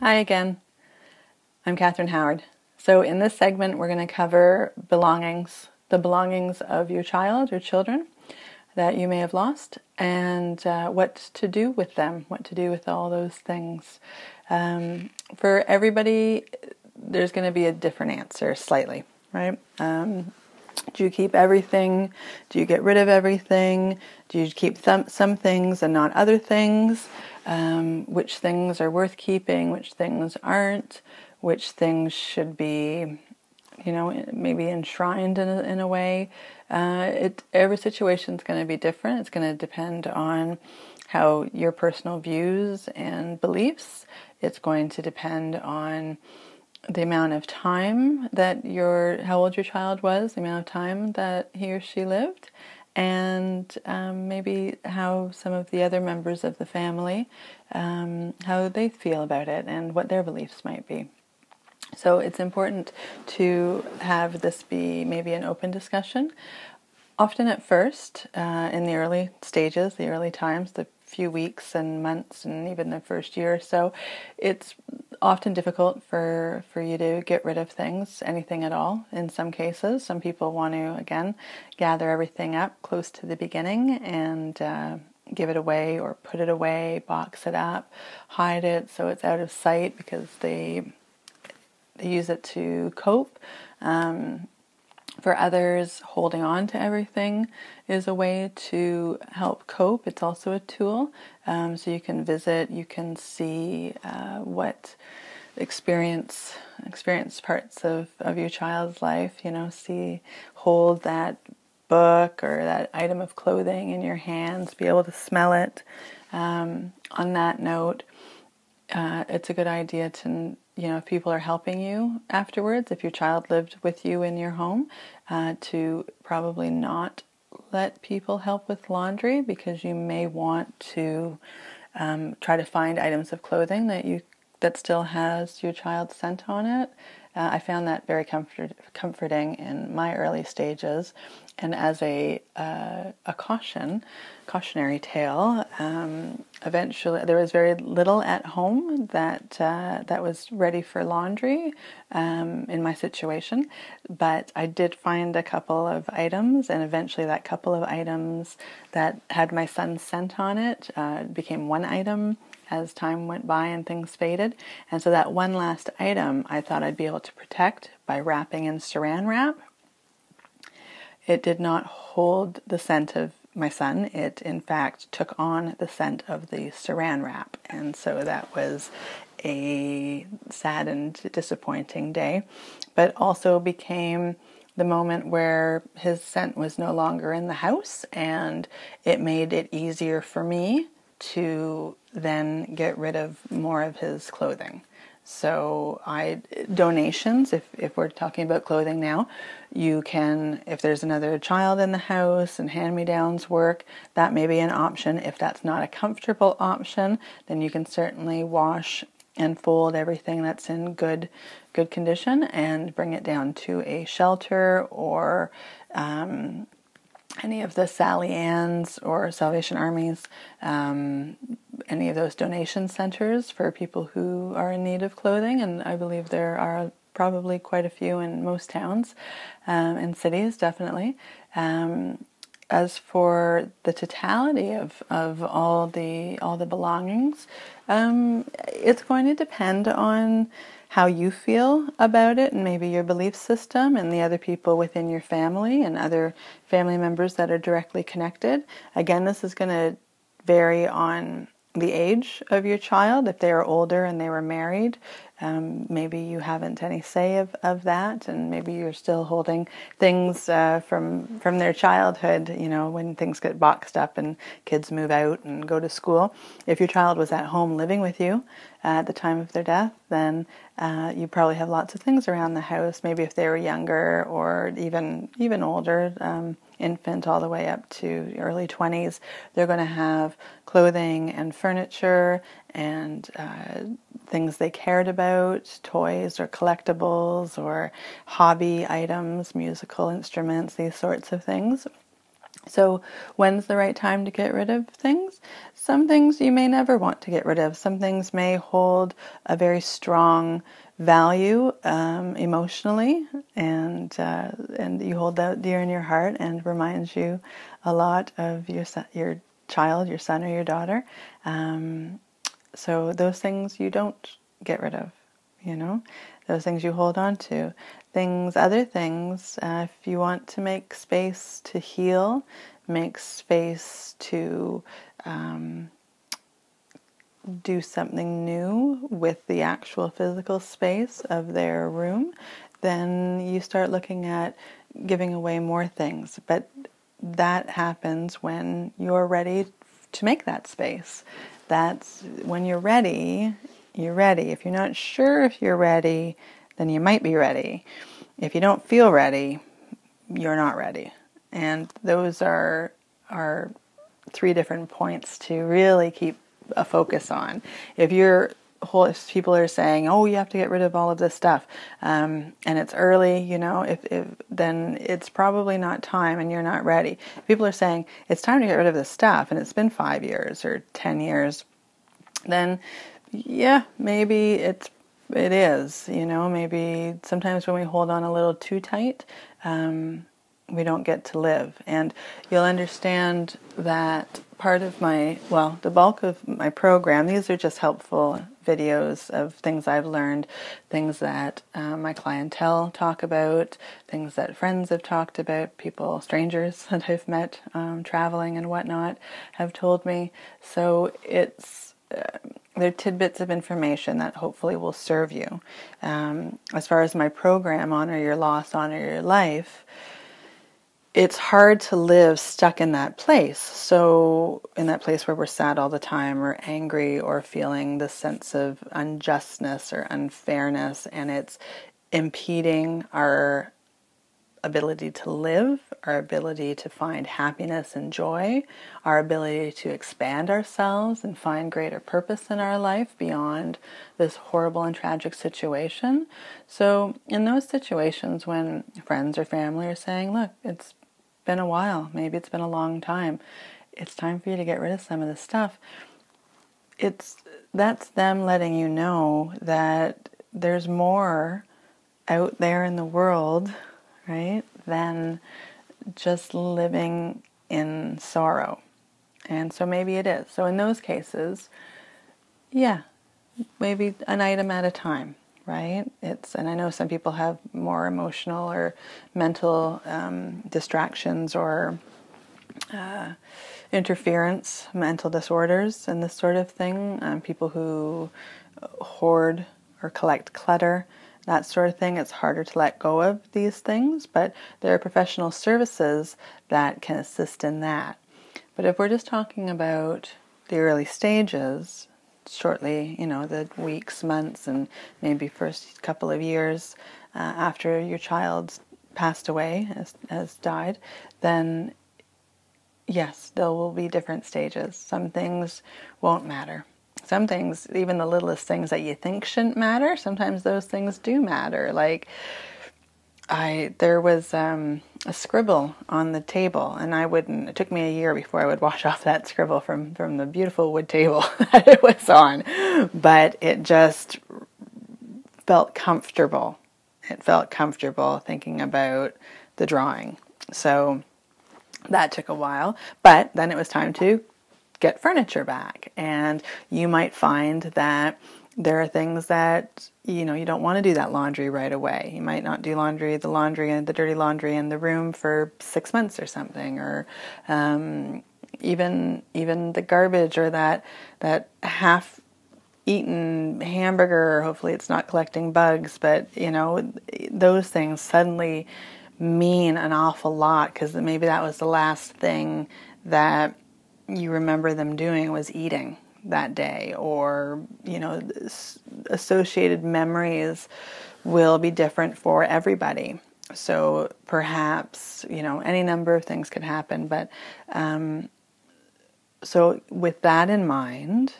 Hi again. I'm Catherine Howard. So in this segment, we're going to cover belongings, the belongings of your child or children that you may have lost, and what to do with them, what to do with all those things. For everybody, there's going to be a different answer slightly, right? Do you keep everything? Do you get rid of everything? Do you keep some things and not other things? Which things are worth keeping? Which things aren't? Which things should be, maybe enshrined in a way? Every situation is going to be different. It's going to depend on how your personal views and beliefs. It's going to depend on the amount of time that how old your child was, the amount of time that he or she lived, and maybe how some of the other members of the family, how they feel about it and what their beliefs might be. So it's important to have this be maybe an open discussion. Often at first, in the early stages, the early times, the few weeks and months and even the first year or so, it's often difficult for you to get rid of things, anything at all in some cases. Some people want to, again, gather everything up close to the beginning and give it away or put it away, box it up, hide it so it's out of sight because they use it to cope. For others, holding on to everything is a way to help cope. It's also a tool. So you can visit, you can see what experience parts of your child's life, hold that book or that item of clothing in your hands, be able to smell it. On that note, it's a good idea to, if people are helping you afterwards, if your child lived with you in your home, to probably not let people help with laundry, because you may want to try to find items of clothing that still has your child's scent on it. I found that very comforting in my early stages, and as a cautionary tale. Eventually, there was very little at home that was ready for laundry in my situation, but I did find a couple of items, and eventually that couple of items that had my son's scent on it became one item as time went by and things faded. And so that one last item I thought I'd be able to protect by wrapping in saran wrap. It did not hold the scent of my son. It, in fact, took on the scent of the saran wrap. And so that was a sad and disappointing day, but also became the moment where his scent was no longer in the house, and it made it easier for me to then get rid of more of his clothing. So donations, if we're talking about clothing now, you can, if there's another child in the house and hand-me-downs work, that may be an option. If that's not a comfortable option, then you can certainly wash and fold everything that's in good condition and bring it down to a shelter or any of the Sally Ann's or Salvation Army's, any of those donation centers for people who are in need of clothing, and I believe there are probably quite a few in most towns and cities, definitely. As for the totality of all the belongings, it's going to depend on how you feel about it, and maybe your belief system and the other people within your family and other family members that are directly connected. Again, this is going to vary on the age of your child. If they are older and they were married, maybe you haven't any say of that, and maybe you're still holding things from their childhood, when things get boxed up and kids move out and go to school. If your child was at home living with you at the time of their death, then you probably have lots of things around the house. Maybe if they were younger or even older, infant all the way up to early 20s, they're going to have clothing and furniture and things they cared about, toys or collectibles or hobby items, musical instruments, these sorts of things. So when's the right time to get rid of things? Some things you may never want to get rid of. Some things may hold a very strong value emotionally, and you hold that dear in your heart, and reminds you a lot of your child, your son or your daughter. So those things you don't get rid of, those things you hold on to. Other things, if you want to make space to heal, make space to do something new with the actual physical space of their room, then you start looking at giving away more things. But that happens when you're ready to make that space. That's when you're ready, you're ready. If you're not sure if you're ready, then you might be ready. If you don't feel ready, you're not ready. And those are 3 different points to really keep a focus on. If people are saying, oh, you have to get rid of all of this stuff, and it's early, then it's probably not time and you're not ready. If people are saying it's time to get rid of this stuff and it's been 5 years or 10 years, then yeah, maybe it is, maybe sometimes when we hold on a little too tight, we don't get to live. And you'll understand that the bulk of my program, these are just helpful videos of things I've learned, things that my clientele talk about, things that friends have talked about, strangers that I've met traveling and whatnot have told me. So they're tidbits of information that hopefully will serve you. As far as my program, Honor Your Loss, Honor Your Life, it's hard to live stuck in that place. So in that place where we're sad all the time or angry or feeling this sense of unjustness or unfairness, and it's impeding our ability to live, our ability to find happiness and joy, our ability to expand ourselves and find greater purpose in our life beyond this horrible and tragic situation. So in those situations when friends or family are saying, look, it's been a while, maybe it's been a long time, it's time for you to get rid of some of this stuff, that's them letting you know that there's more out there in the world, right, than just living in sorrow. And so maybe it is. So in those cases, yeah, maybe an item at a time, right? And I know some people have more emotional or mental distractions or interference, mental disorders and this sort of thing. People who hoard or collect clutter, that sort of thing. It's harder to let go of these things, but there are professional services that can assist in that. But if we're just talking about the early stages, shortly, the weeks, months, and maybe first couple of years after your child's passed away, has died, then yes, there will be different stages. Some things won't matter. Some things, even the littlest things that you think shouldn't matter, sometimes those things do matter. Like, there was a scribble on the table, and it took me a year before I would wash off that scribble from the beautiful wood table that it was on. But it just felt comfortable. It felt comfortable thinking about the drawing. So that took a while, but then it was time to get furniture back. And you might find that there are things that, you don't want to do that laundry right away. You might not do the dirty laundry in the room for 6 months or something, or even the garbage or that half-eaten hamburger. Hopefully it's not collecting bugs, but, those things suddenly mean an awful lot because maybe that was the last thing that you remember them doing was eating that day, or associated memories will be different for everybody. So perhaps any number of things could happen, but so with that in mind,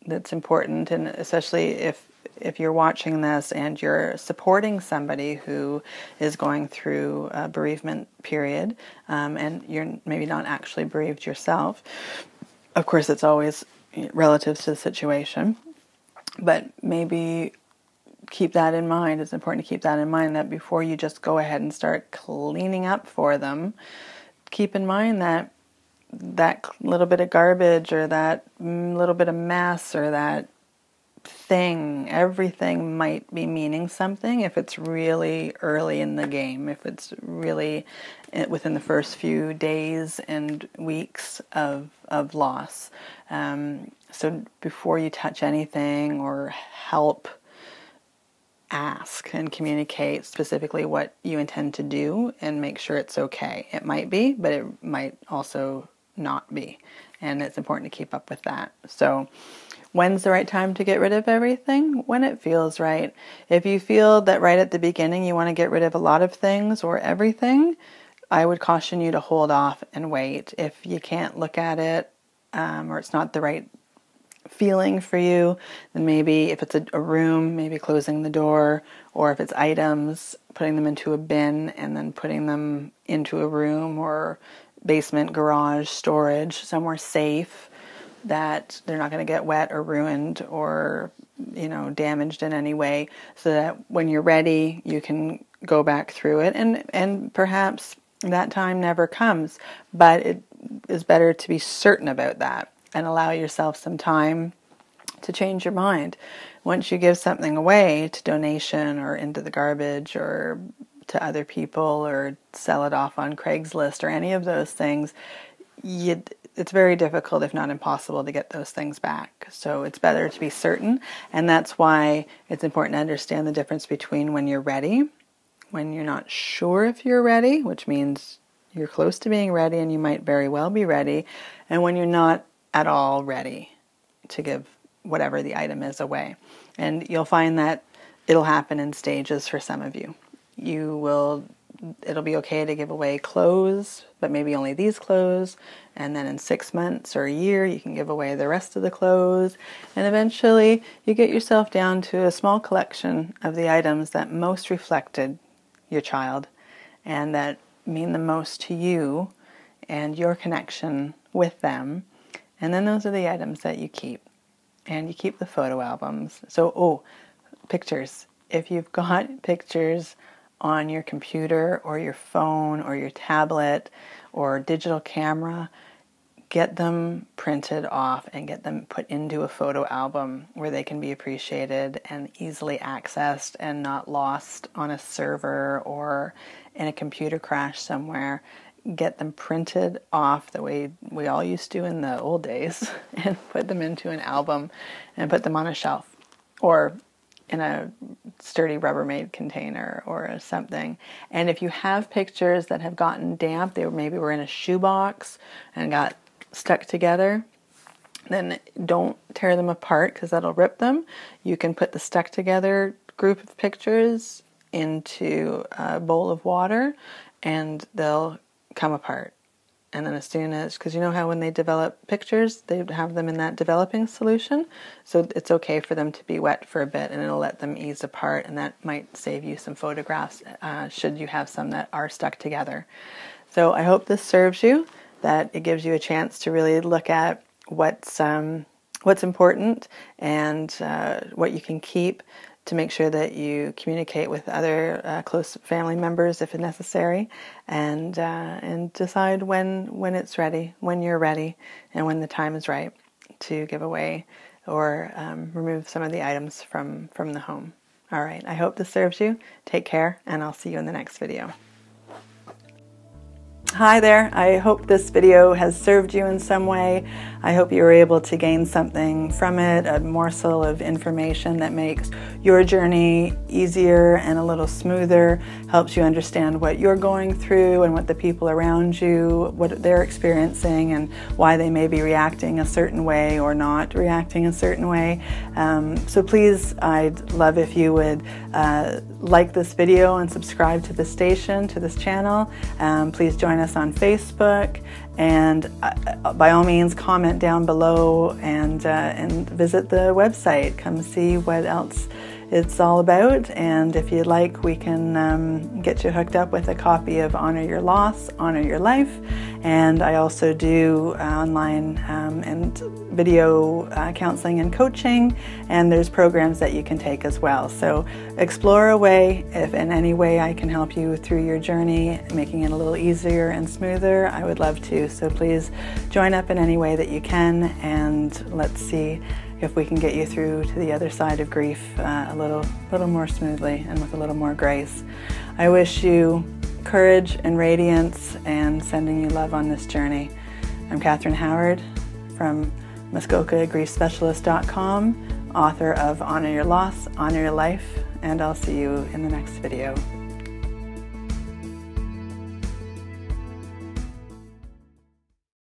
that's important, and especially if if you're watching this and you're supporting somebody who is going through a bereavement period, and you're maybe not actually bereaved yourself, of course it's always relative to the situation, but maybe keep that in mind. It's important to keep that in mind, that before you just go ahead and start cleaning up for them, keep in mind that that little bit of garbage or that little bit of mess or that thing, everything might be meaning something if it's really early in the game, if it's really within the first few days and weeks of loss. So before you touch anything or help, ask and communicate specifically what you intend to do and make sure it's okay. It might be, but it might also not be. And it's important to keep up with that. So when's the right time to get rid of everything? When it feels right. If you feel that right at the beginning you want to get rid of a lot of things or everything, I would caution you to hold off and wait. If you can't look at it, or it's not the right feeling for you, then maybe if it's a room, maybe closing the door, or if it's items, putting them into a bin and then putting them into a room or basement, garage, storage, somewhere safe that they're not going to get wet or ruined or, damaged in any way, so that when you're ready, you can go back through it. And perhaps that time never comes, but it is better to be certain about that and allow yourself some time to change your mind. Once you give something away to donation or into the garbage or to other people or sell it off on Craigslist or any of those things, it's very difficult, if not impossible, to get those things back. So it's better to be certain, and that's why it's important to understand the difference between when you're ready, when you're not sure if you're ready, which means you're close to being ready and you might very well be ready, and when you're not at all ready to give whatever the item is away. And you'll find that it'll happen in stages for some of you. It'll be okay to give away clothes, but maybe only these clothes, and then in 6 months or a year you can give away the rest of the clothes, and eventually you get yourself down to a small collection of the items that most reflected your child and that mean the most to you and your connection with them. And then those are the items that you keep. And you keep the photo albums. So, pictures. If you've got pictures on your computer or your phone or your tablet or digital camera, get them printed off and get them put into a photo album where they can be appreciated and easily accessed and not lost on a server or in a computer crash somewhere. Get them printed off the way we all used to in the old days and put them into an album and put them on a shelf or in a sturdy Rubbermaid container or something. And if you have pictures that have gotten damp, they maybe were in a shoebox and got stuck together, then don't tear them apart because that'll rip them. You can put the stuck together group of pictures into a bowl of water and they'll come apart. And then as soon as, because you know how when they develop pictures, they have them in that developing solution. So it's okay for them to be wet for a bit and it'll let them ease apart, and that might save you some photographs should you have some that are stuck together. So I hope this serves you, that it gives you a chance to really look at what's important and what you can keep, to make sure that you communicate with other close family members if necessary, and decide when it's ready, when you're ready, and when the time is right to give away or remove some of the items from the home. All right, I hope this serves you. Take care, and I'll see you in the next video. Hi there, I hope this video has served you in some way. I hope you were able to gain something from it, a morsel of information that makes your journey easier and a little smoother, helps you understand what you're going through and what the people around you, what they're experiencing and why they may be reacting a certain way or not reacting a certain way. So please, I'd love if you would like this video and subscribe to the station, to this channel. Please join us on Facebook And by all means, comment down below and visit the website. Come see what else it's all about, and if you'd like, we can get you hooked up with a copy of Honor Your Loss, Honor Your Life, and I also do online and video counseling and coaching, and there's programs that you can take as well. So explore away. If in any way I can help you through your journey, making it a little easier and smoother, I would love to. So please join up in any way that you can, and let's see if we can get you through to the other side of grief a little more smoothly and with a little more grace. I wish you courage and radiance, and sending you love on this journey. I'm Catherine Howard from MuskokaGriefSpecialist.com, author of Honor Your Loss, Honor Your Life, and I'll see you in the next video.